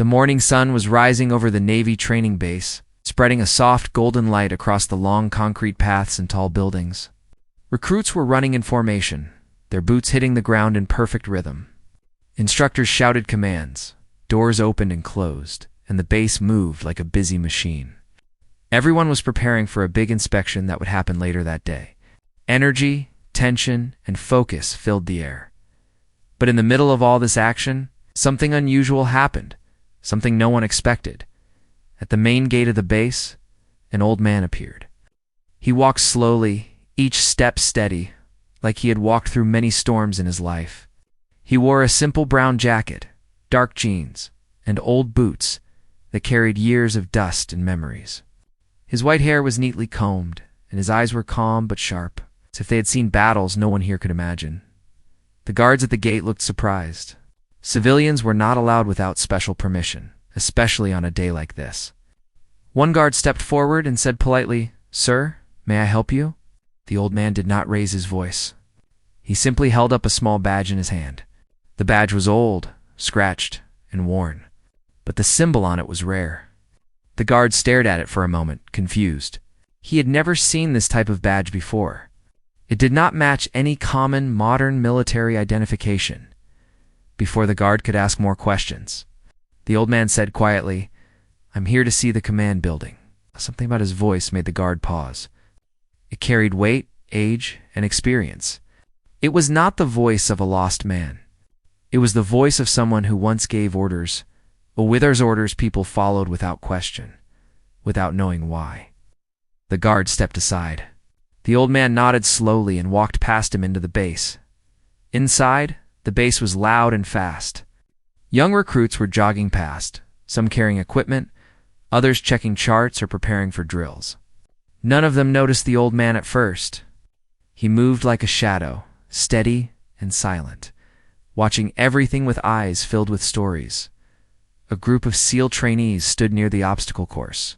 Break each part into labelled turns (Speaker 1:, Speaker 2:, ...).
Speaker 1: The morning sun was rising over the Navy training base, spreading a soft golden light across the long concrete paths and tall buildings. Recruits were running in formation, their boots hitting the ground in perfect rhythm. Instructors shouted commands, doors opened and closed, and the base moved like a busy machine. Everyone was preparing for a big inspection that would happen later that day. Energy, tension, and focus filled the air. But in the middle of all this action, something unusual happened, something no one expected. At the main gate of the base, an old man appeared. He walked slowly, each step steady, like he had walked through many storms in his life. He wore a simple brown jacket, dark jeans, and old boots that carried years of dust and memories. His white hair was neatly combed, and his eyes were calm but sharp, as if they had seen battles no one here could imagine. The guards at the gate looked surprised. Civilians were not allowed without special permission, especially on a day like this. One guard stepped forward and said politely, "Sir, may I help you?" The old man did not raise his voice. He simply held up a small badge in his hand. The badge was old, scratched, and worn, but the symbol on it was rare. The guard stared at it for a moment, confused. He had never seen this type of badge before. It did not match any common, modern military identification. Before the guard could ask more questions, the old man said quietly, "I'm here to see the command building." Something about his voice made the guard pause. It carried weight, age, and experience. It was not the voice of a lost man. It was the voice of someone who once gave orders, but with those orders people followed without question, without knowing why. The guard stepped aside. The old man nodded slowly and walked past him into the base. Inside, the base was loud and fast. Young recruits were jogging past, some carrying equipment, others checking charts or preparing for drills. None of them noticed the old man at first. He moved like a shadow, steady and silent, watching everything with eyes filled with stories. A group of SEAL trainees stood near the obstacle course,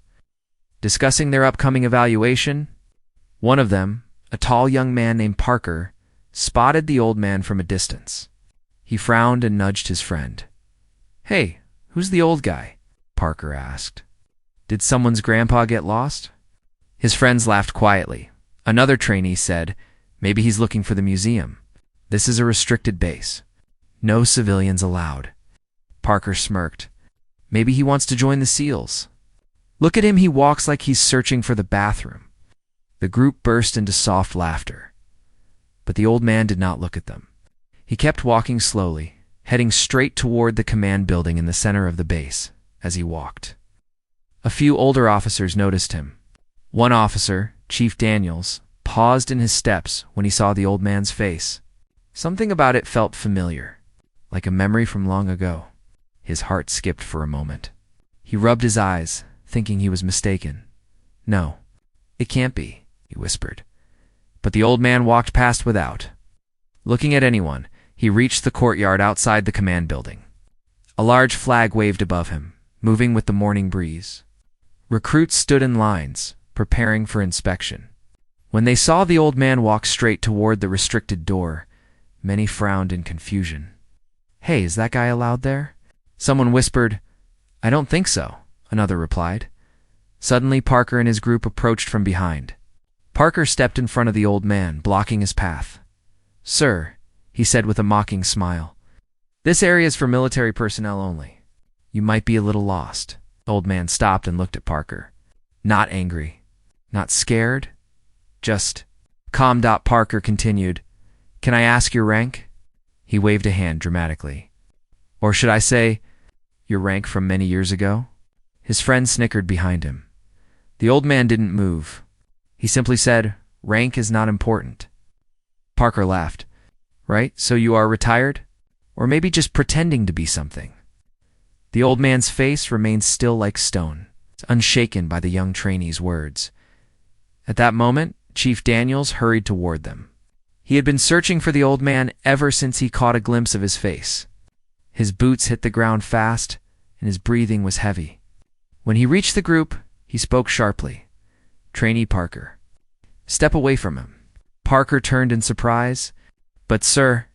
Speaker 1: discussing their upcoming evaluation. One of them, a tall young man named Parker, spotted the old man from a distance. He frowned and nudged his friend. "Hey, who's the old guy?" Parker asked. "Did someone's grandpa get lost?" His friends laughed quietly. Another trainee said, "Maybe he's looking for the museum. This is a restricted base. No civilians allowed." Parker smirked. "Maybe he wants to join the SEALs. Look at him, he walks like he's searching for the bathroom." The group burst into soft laughter. But the old man did not look at them. He kept walking slowly, heading straight toward the command building in the center of the base. As he walked, a few older officers noticed him. One officer, Chief Daniels, paused in his steps when he saw the old man's face. Something about it felt familiar, like a memory from long ago. His heart skipped for a moment. He rubbed his eyes, thinking he was mistaken. "No, it can't be," he whispered. But the old man walked past without looking at anyone. He reached the courtyard outside the command building. A large flag waved above him, moving with the morning breeze. Recruits stood in lines, preparing for inspection. When they saw the old man walk straight toward the restricted door, many frowned in confusion. "Hey, is that guy allowed there?" Someone whispered. "I don't think so," another replied. Suddenly, Parker and his group approached from behind. Parker stepped in front of the old man, blocking his path. "Sir," he said with a mocking smile, "this area is for military personnel only. You might be a little lost." The old man stopped and looked at Parker. Not angry, not scared, just calm. Parker continued, "Can I ask your rank?" He waved a hand dramatically. "Or should I say, your rank from many years ago?" His friend snickered behind him. The old man didn't move. He simply said, "Rank is not important." Parker laughed. "Right, so you are retired? Or maybe just pretending to be something?" The old man's face remained still like stone, unshaken by the young trainee's words. At that moment, Chief Daniels hurried toward them. He had been searching for the old man ever since he caught a glimpse of his face. His boots hit the ground fast, and his breathing was heavy. When he reached the group, he spoke sharply. "Trainee Parker, step away from him." Parker turned in surprise. "But sir..."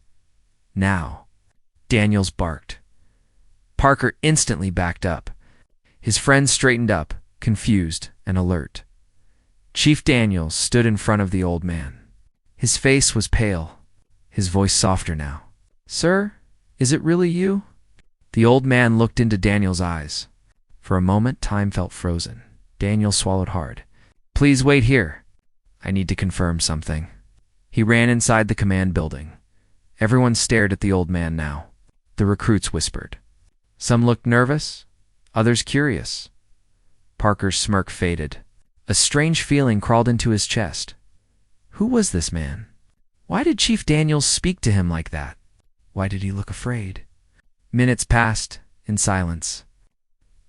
Speaker 1: "Now," Daniels barked. Parker instantly backed up. His friend straightened up, confused and alert. Chief Daniels stood in front of the old man. His face was pale, his voice softer now. "Sir, is it really you?" The old man looked into Daniel's eyes. For a moment, time felt frozen. Daniel swallowed hard. "Please wait here. I need to confirm something." He ran inside the command building. Everyone stared at the old man now. The recruits whispered. Some looked nervous, others curious. Parker's smirk faded. A strange feeling crawled into his chest. Who was this man? Why did Chief Daniels speak to him like that? Why did he look afraid? Minutes passed in silence.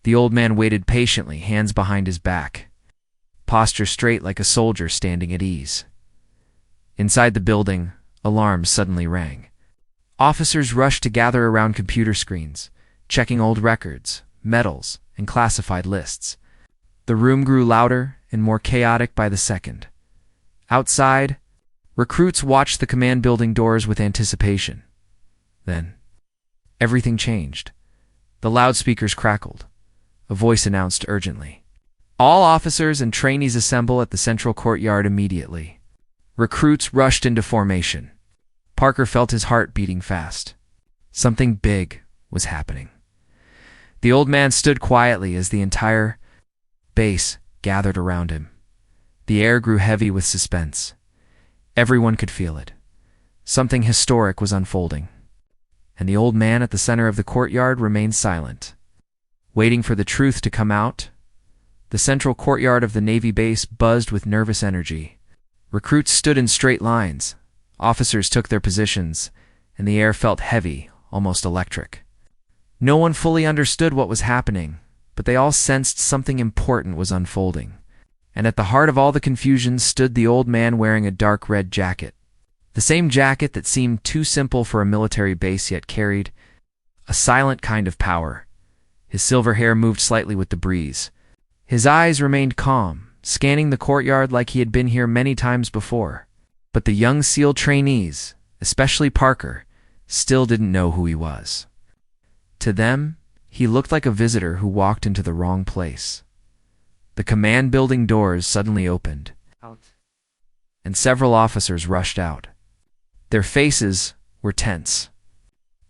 Speaker 1: The old man waited patiently, hands behind his back, posture straight like a soldier standing at ease. Inside the building, alarms suddenly rang. Officers rushed to gather around computer screens, checking old records, medals, and classified lists. The room grew louder and more chaotic by the second. Outside, recruits watched the command building doors with anticipation. Then, everything changed. The loudspeakers crackled. A voice announced urgently, "All officers and trainees assemble at the central courtyard immediately." Recruits rushed into formation. Parker felt his heart beating fast. Something big was happening. The old man stood quietly as the entire base gathered around him. The air grew heavy with suspense. Everyone could feel it. Something historic was unfolding. And the old man at the center of the courtyard remained silent, waiting for the truth to come out. The central courtyard of the Navy base buzzed with nervous energy. Recruits stood in straight lines. Officers took their positions, and the air felt heavy, almost electric. No one fully understood what was happening, but they all sensed something important was unfolding. And at the heart of all the confusion stood the old man wearing a dark red jacket. The same jacket that seemed too simple for a military base yet carried a silent kind of power. His silver hair moved slightly with the breeze. His eyes remained calm, scanning the courtyard like he had been here many times before. But the young SEAL trainees, especially Parker, still didn't know who he was. To them, he looked like a visitor who walked into the wrong place. The command building doors suddenly opened, and several officers rushed out. Their faces were tense.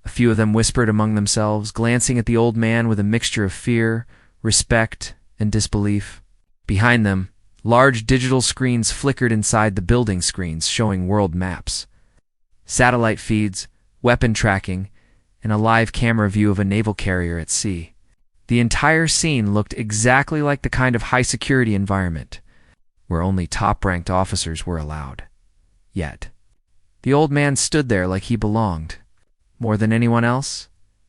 Speaker 1: A few of them whispered among themselves, glancing at the old man with a mixture of fear, respect, and disbelief. Behind them, large digital screens flickered inside the building screens, showing world maps, satellite feeds, weapon tracking, and a live camera view of a naval carrier at sea. The entire scene looked exactly like the kind of high-security environment where only top-ranked officers were allowed. Yet, the old man stood there like he belonged. More than anyone else,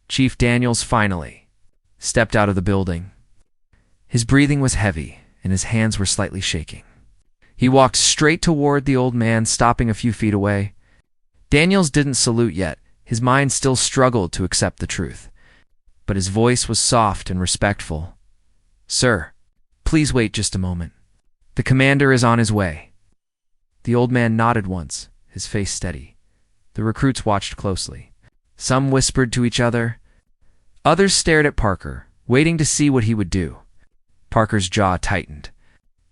Speaker 1: Chief Daniels finally stepped out of the building. His breathing was heavy, and his hands were slightly shaking. He walked straight toward the old man, stopping a few feet away. Daniels didn't salute yet. His mind still struggled to accept the truth. But his voice was soft and respectful. "Sir, please wait just a moment. The commander is on his way." The old man nodded once, his face steady. The recruits watched closely. Some whispered to each other. Others stared at Parker, waiting to see what he would do. Parker's jaw tightened.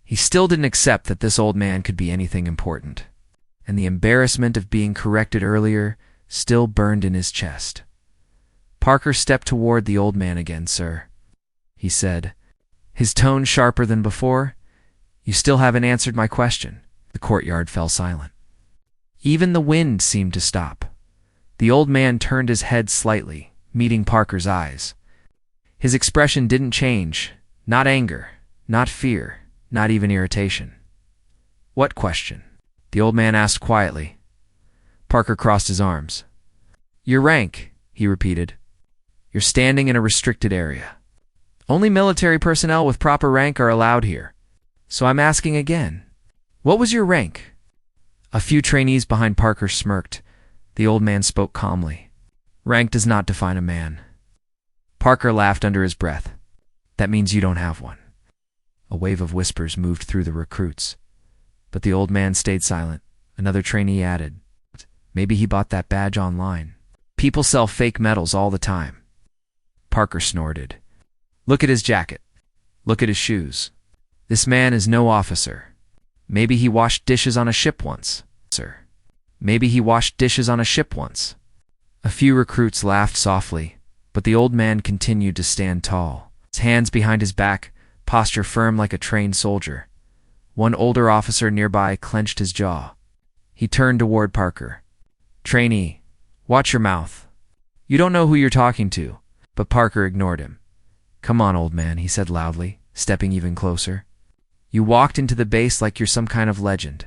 Speaker 1: He still didn't accept that this old man could be anything important, and the embarrassment of being corrected earlier still burned in his chest. Parker stepped toward the old man again. "Sir," he said, his tone sharper than before, "you still haven't answered my question." The courtyard fell silent. Even the wind seemed to stop. The old man turned his head slightly, meeting Parker's eyes. His expression didn't change. Not anger, not fear, not even irritation. "What question?" the old man asked quietly. Parker crossed his arms. "Your rank," he repeated. "You're standing in a restricted area. Only military personnel with proper rank are allowed here. So I'm asking again, what was your rank?" A few trainees behind Parker smirked. The old man spoke calmly. "Rank does not define a man." Parker laughed under his breath. "That means you don't have one." A wave of whispers moved through the recruits, but the old man stayed silent. Another trainee added, "Maybe he bought that badge online. People sell fake medals all the time." Parker snorted. Look at his jacket. Look at his shoes. This man is no officer. Maybe he washed dishes on a ship once, sir. Maybe he washed dishes on a ship once. A few recruits laughed softly, but the old man continued to stand tall, his hands behind his back, posture firm like a trained soldier. One older officer nearby clenched his jaw. He turned toward Parker. Trainee, watch your mouth. You don't know who you're talking to. But Parker ignored him. Come on, old man, he said loudly, stepping even closer. You walked into the base like you're some kind of legend.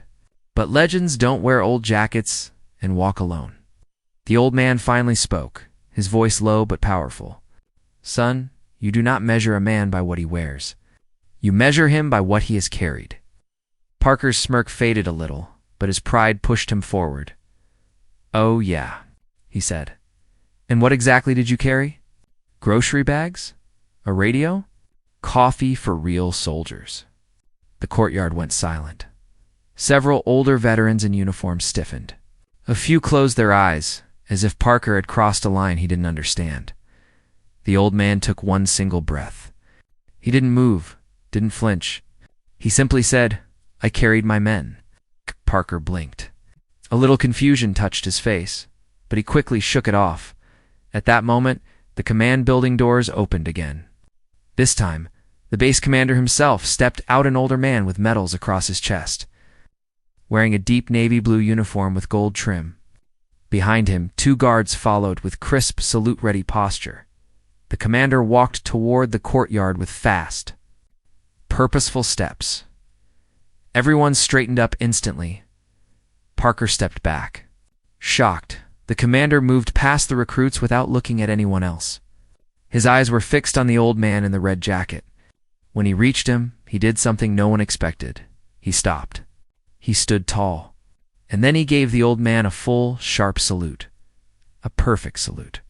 Speaker 1: But legends don't wear old jackets and walk alone. The old man finally spoke, his voice low but powerful. Son, you do not measure a man by what he wears. You measure him by what he has carried. Parker's smirk faded a little, but his pride pushed him forward. Oh, yeah, he said. And what exactly did you carry? Grocery bags? A radio? Coffee for real soldiers. The courtyard went silent. Several older veterans in uniform stiffened. A few closed their eyes, as if Parker had crossed a line he didn't understand. The old man took one single breath. He didn't move, didn't flinch. He simply said, I carried my men. Parker blinked. A little confusion touched his face, but he quickly shook it off. At that moment, the command building doors opened again. This time, the base commander himself stepped out, an older man with medals across his chest, wearing a deep navy blue uniform with gold trim. Behind him, 2 guards followed with crisp, salute-ready posture. The commander walked toward the courtyard with fast, purposeful steps. Everyone straightened up instantly. Parker stepped back. Shocked, the commander moved past the recruits without looking at anyone else. His eyes were fixed on the old man in the red jacket. When he reached him, he did something no one expected. He stopped. He stood tall. And then he gave the old man a full, sharp salute. A perfect salute.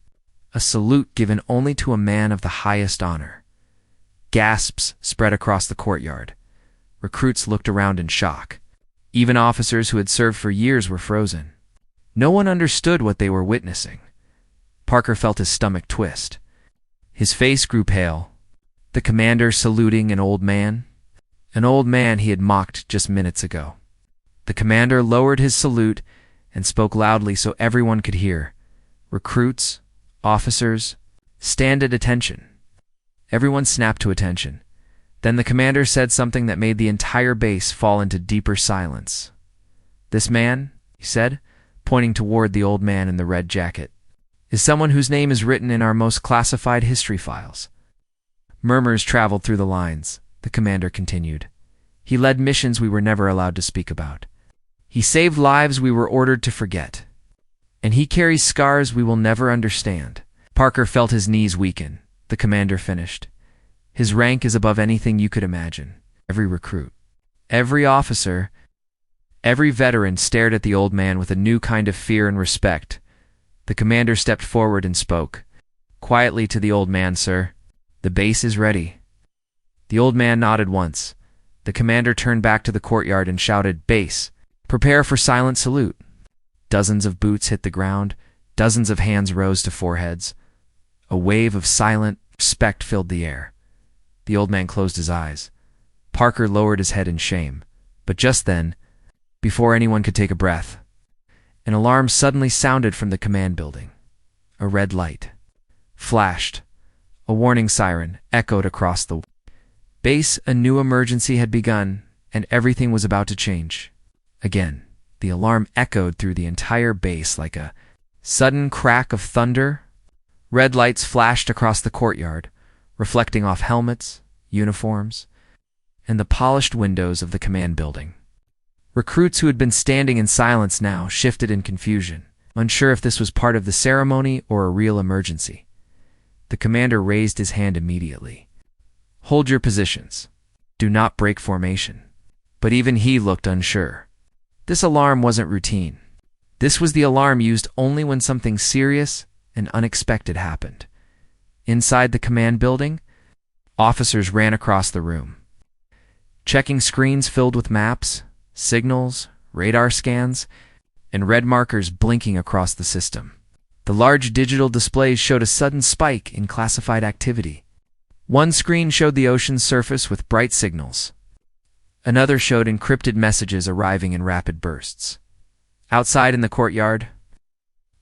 Speaker 1: A salute given only to a man of the highest honor. Gasps spread across the courtyard. Recruits looked around in shock. Even officers who had served for years were frozen. No one understood what they were witnessing. Parker felt his stomach twist. His face grew pale. The commander saluting an old man he had mocked just minutes ago. The commander lowered his salute and spoke loudly so everyone could hear. Recruits, officers, stand at attention. Everyone snapped to attention. Then the commander said something that made the entire base fall into deeper silence. This man, he said, pointing toward the old man in the red jacket, is someone whose name is written in our most classified history files. Murmurs traveled through the lines. The commander continued. He led missions we were never allowed to speak about. He saved lives we were ordered to forget. And he carries scars we will never understand. Parker felt his knees weaken. The commander finished. His rank is above anything you could imagine. Every recruit, every officer, every veteran stared at the old man with a new kind of fear and respect. The commander stepped forward and spoke. Quietly to the old man, sir. The base is ready. The old man nodded once. The commander turned back to the courtyard and shouted, Base, prepare for silent salute. Dozens of boots hit the ground. Dozens of hands rose to foreheads. A wave of silent respect filled the air. The old man closed his eyes. Parker lowered his head in shame. But just then, before anyone could take a breath, an alarm suddenly sounded from the command building. A red light flashed. A warning siren echoed across the base. A new emergency had begun, and everything was about to change. Again, the alarm echoed through the entire base like a sudden crack of thunder. Red lights flashed across the courtyard, reflecting off helmets, uniforms, and the polished windows of the command building. Recruits who had been standing in silence now shifted in confusion, unsure if this was part of the ceremony or a real emergency. The commander raised his hand immediately. Hold your positions. Do not break formation. But even he looked unsure. This alarm wasn't routine. This was the alarm used only when something serious and unexpected happened. Inside the command building, officers ran across the room, checking screens filled with maps, signals, radar scans, and red markers blinking across the system. The large digital displays showed a sudden spike in classified activity. One screen showed the ocean's surface with bright signals. Another showed encrypted messages arriving in rapid bursts. Outside in the courtyard,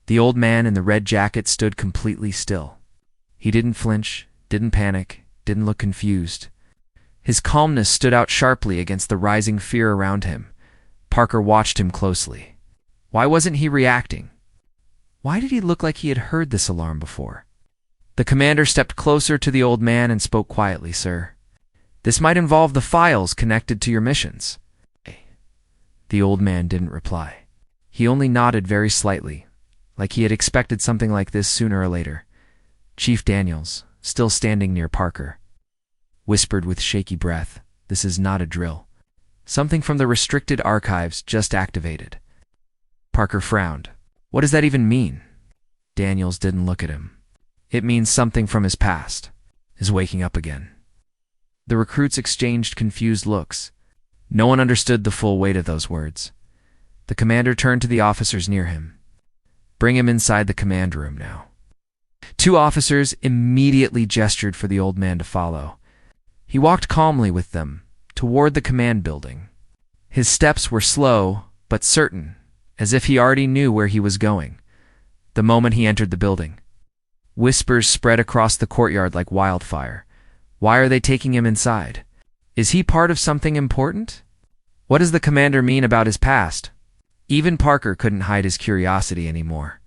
Speaker 1: the old man in the red jacket stood completely still. He didn't flinch, didn't panic, didn't look confused. His calmness stood out sharply against the rising fear around him. Parker watched him closely. Why wasn't he reacting? Why did he look like he had heard this alarm before? The commander stepped closer to the old man and spoke quietly. Sir, this might involve the files connected to your missions. The old man didn't reply. He only nodded very slightly, like he had expected something like this sooner or later. Chief Daniels, still standing near Parker, whispered with shaky breath, "This is not a drill. Something from the restricted archives just activated." Parker frowned. What does that even mean? Daniels didn't look at him. It means something from his past is waking up again. The recruits exchanged confused looks. No one understood the full weight of those words. The commander turned to the officers near him. Bring him inside the command room now. Two officers immediately gestured for the old man to follow. He walked calmly with them toward the command building. His steps were slow but certain, as if he already knew where he was going. The moment he entered the building, whispers spread across the courtyard like wildfire. Why are they taking him inside? Is he part of something important? What does the commander mean about his past? Even Parker couldn't hide his curiosity anymore.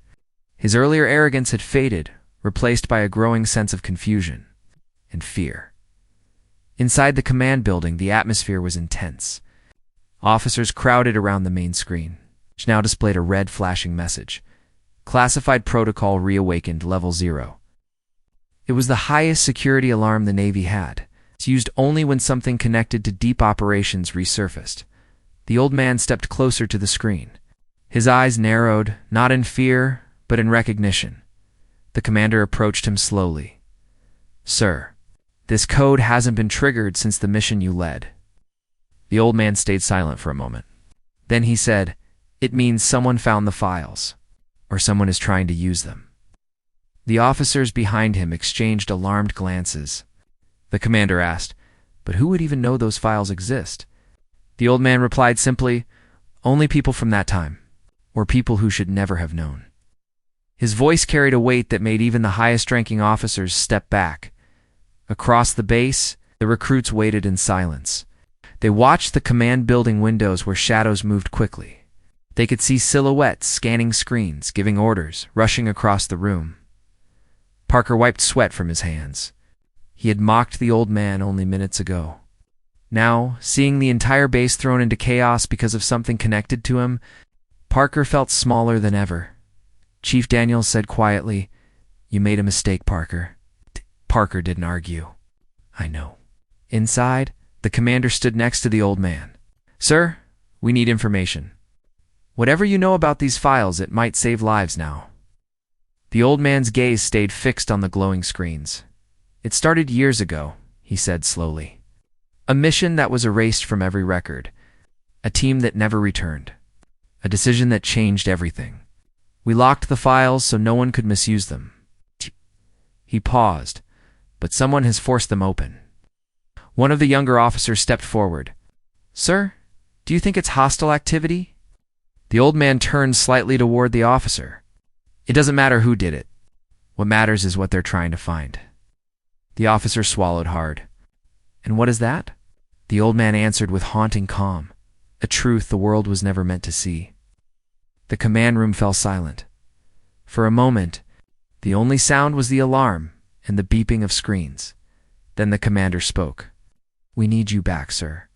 Speaker 1: His earlier arrogance had faded, replaced by a growing sense of confusion and fear. Inside the command building, the atmosphere was intense. Officers crowded around the main screen, which now displayed a red flashing message. Classified protocol reawakened level 0. It was the highest security alarm the Navy had. It's used only when something connected to deep operations resurfaced. The old man stepped closer to the screen. His eyes narrowed, not in fear, but in recognition. The commander approached him slowly. Sir, this code hasn't been triggered since the mission you led. The old man stayed silent for a moment. Then he said, It means someone found the files, or someone is trying to use them. The officers behind him exchanged alarmed glances. The commander asked, But who would even know those files exist? The old man replied simply, Only people from that time, or people who should never have known. His voice carried a weight that made even the highest-ranking officers step back. Across the base, the recruits waited in silence. They watched the command building windows where shadows moved quickly. They could see silhouettes scanning screens, giving orders, rushing across the room. Parker wiped sweat from his hands. He had mocked the old man only minutes ago. Now, seeing the entire base thrown into chaos because of something connected to him, Parker felt smaller than ever. Chief Daniels said quietly, You made a mistake, Parker. Parker didn't argue. I know. Inside, the commander stood next to the old man. Sir, we need information. Whatever you know about these files, it might save lives now. The old man's gaze stayed fixed on the glowing screens. It started years ago, he said slowly. A mission that was erased from every record. A team that never returned. A decision that changed everything. We locked the files so no one could misuse them. He paused, but someone has forced them open. One of the younger officers stepped forward. Sir, do you think it's hostile activity? The old man turned slightly toward the officer. It doesn't matter who did it. What matters is what they're trying to find. The officer swallowed hard. And what is that? The old man answered with haunting calm, a truth the world was never meant to see. The command room fell silent. For a moment, the only sound was the alarm and the beeping of screens. Then the commander spoke. We need you back, sir.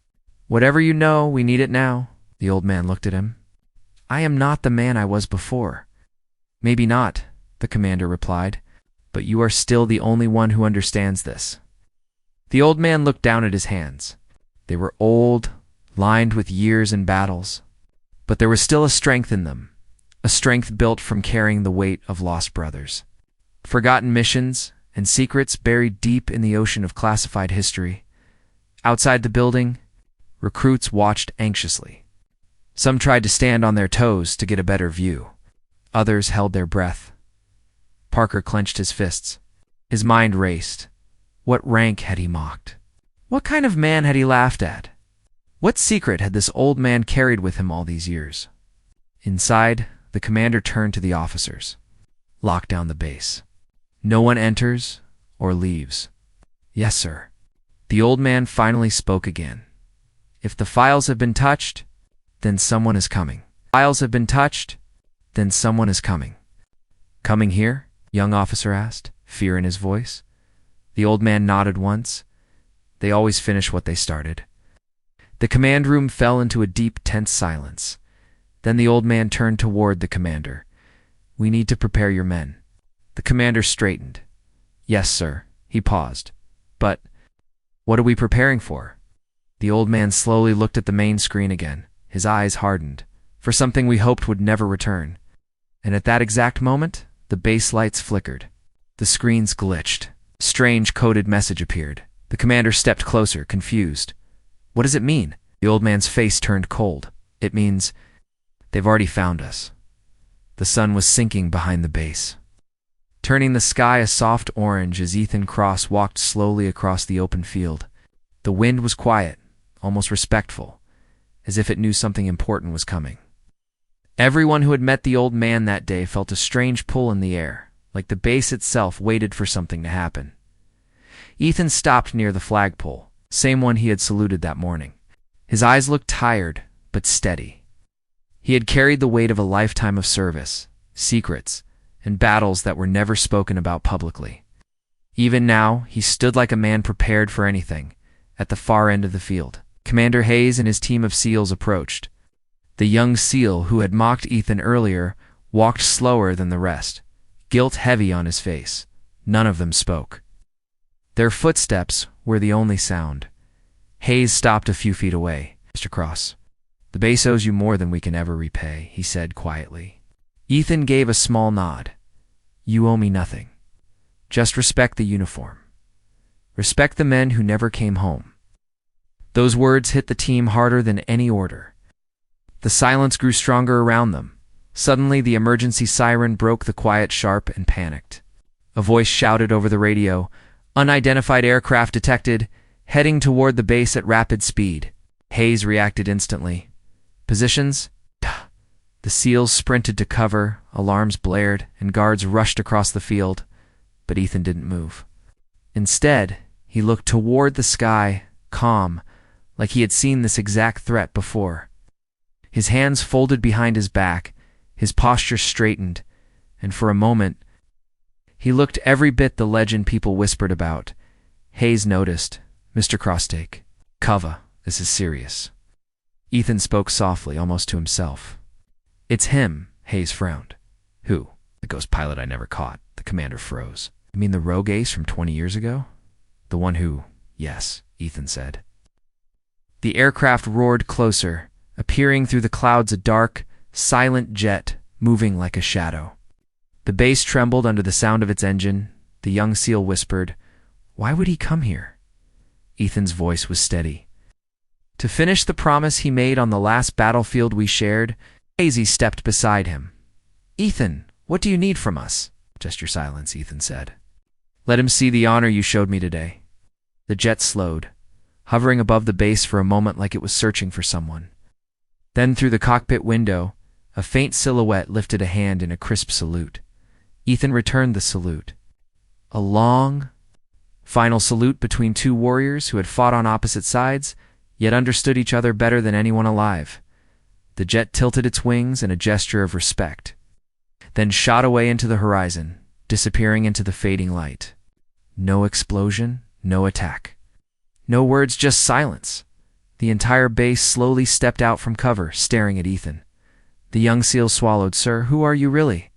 Speaker 1: Whatever you know, we need it now. The old man looked at him. I am not the man I was before. Maybe not, the commander replied, but you are still the only one who understands this. The old man looked down at his hands. They were old, lined with years and battles, but there was still a strength in them, a strength built from carrying the weight of lost brothers. Forgotten missions and secrets buried deep in the ocean of classified history. Outside the building, recruits watched anxiously. Some tried to stand on their toes to get a better view. Others held their breath, Parker clenched his fists. His mind raced. What rank had he mocked? What kind of man had he laughed at? What secret had this old man carried with him all these years? Inside, the commander turned to the officers. Lock down the base. No one enters or leaves. Yes, sir. The old man finally spoke again. If the files have been touched, then someone is coming. Files have been touched, then someone is coming. Coming here? Young officer asked, fear in his voice. The old man nodded once. They always finish what they started. The command room fell into a deep, tense silence. Then the old man turned toward the commander. We need to prepare your men. The commander straightened. Yes, sir. He paused. But what are we preparing for? The old man slowly looked at the main screen again. His eyes hardened. For something we hoped would never return. And at that exact moment, the base lights flickered. The screens glitched. A strange coded message appeared. The commander stepped closer, confused. What does it mean? The old man's face turned cold. It means they've already found us. The sun was sinking behind the base, turning the sky a soft orange as Ethan Cross walked slowly across the open field. The wind was quiet, almost respectful, as if it knew something important was coming. Everyone who had met the old man that day felt a strange pull in the air, like the base itself waited for something to happen. Ethan stopped near the flagpole, same one he had saluted that morning. His eyes looked tired, but steady. He had carried the weight of a lifetime of service, secrets, and battles that were never spoken about publicly. Even now, he stood like a man prepared for anything, at the far end of the field. Commander Hayes and his team of SEALs approached. The young SEAL who had mocked Ethan earlier walked slower than the rest, guilt heavy on his face. None of them spoke. Their footsteps were the only sound. Hayes stopped a few feet away. Mr. Cross, the base owes you more than we can ever repay, he said quietly. Ethan gave a small nod. You owe me nothing. Just respect the uniform. Respect the men who never came home. Those words hit the team harder than any order. The silence grew stronger around them. Suddenly, the emergency siren broke the quiet sharp and panicked. A voice shouted over the radio, unidentified aircraft detected, heading toward the base at rapid speed. Hayes reacted instantly. Positions? The SEALs sprinted to cover, alarms blared, and guards rushed across the field, but Ethan didn't move. Instead, he looked toward the sky, calm, like he had seen this exact threat before. His hands folded behind his back, his posture straightened, and for a moment, he looked every bit the legend people whispered about. Hayes noticed. Mr. Crosstake, cover, this is serious. Ethan spoke softly, almost to himself. It's him, Hayes frowned. Who? The ghost pilot I never caught. The commander froze. You mean the rogue ace from 20 years ago? The one who... Yes, Ethan said. The aircraft roared closer, appearing through the clouds a dark, silent jet, moving like a shadow. The base trembled under the sound of its engine. The young SEAL whispered, Why would he come here? Ethan's voice was steady. To finish the promise he made on the last battlefield we shared, Hayes stepped beside him. Ethan, what do you need from us? Just your silence, Ethan said. Let him see the honor you showed me today. The jet slowed, hovering above the base for a moment like it was searching for someone. Then through the cockpit window, a faint silhouette lifted a hand in a crisp salute. Ethan returned the salute. A long, final salute between two warriors who had fought on opposite sides, yet understood each other better than anyone alive. The jet tilted its wings in a gesture of respect, then shot away into the horizon, disappearing into the fading light. No explosion, no attack. No words, just silence. The entire base slowly stepped out from cover, staring at Ethan. The young SEAL swallowed. Sir, who are you really?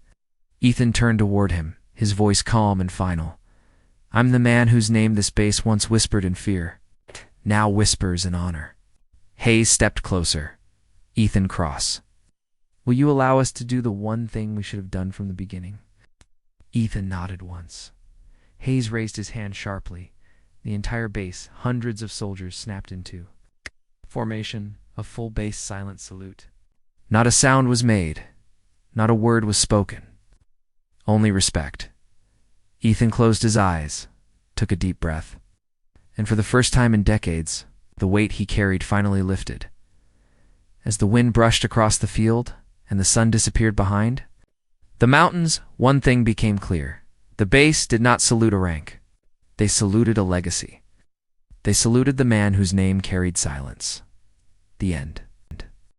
Speaker 1: Ethan turned toward him, his voice calm and final. I'm the man whose name this base once whispered in fear, now whispers in honor. Hayes stepped closer. Ethan Cross. Will you allow us to do the one thing we should have done from the beginning? Ethan nodded once. Hayes raised his hand sharply. The entire base, hundreds of soldiers, snapped into formation, a full base silent salute. Not a sound was made. Not a word was spoken. Only respect. Ethan closed his eyes, took a deep breath, and for the first time in decades, the weight he carried finally lifted. As the wind brushed across the field and the sun disappeared behind the mountains, one thing became clear. The base did not salute a rank. They saluted a legacy. They saluted the man whose name carried silence. The end.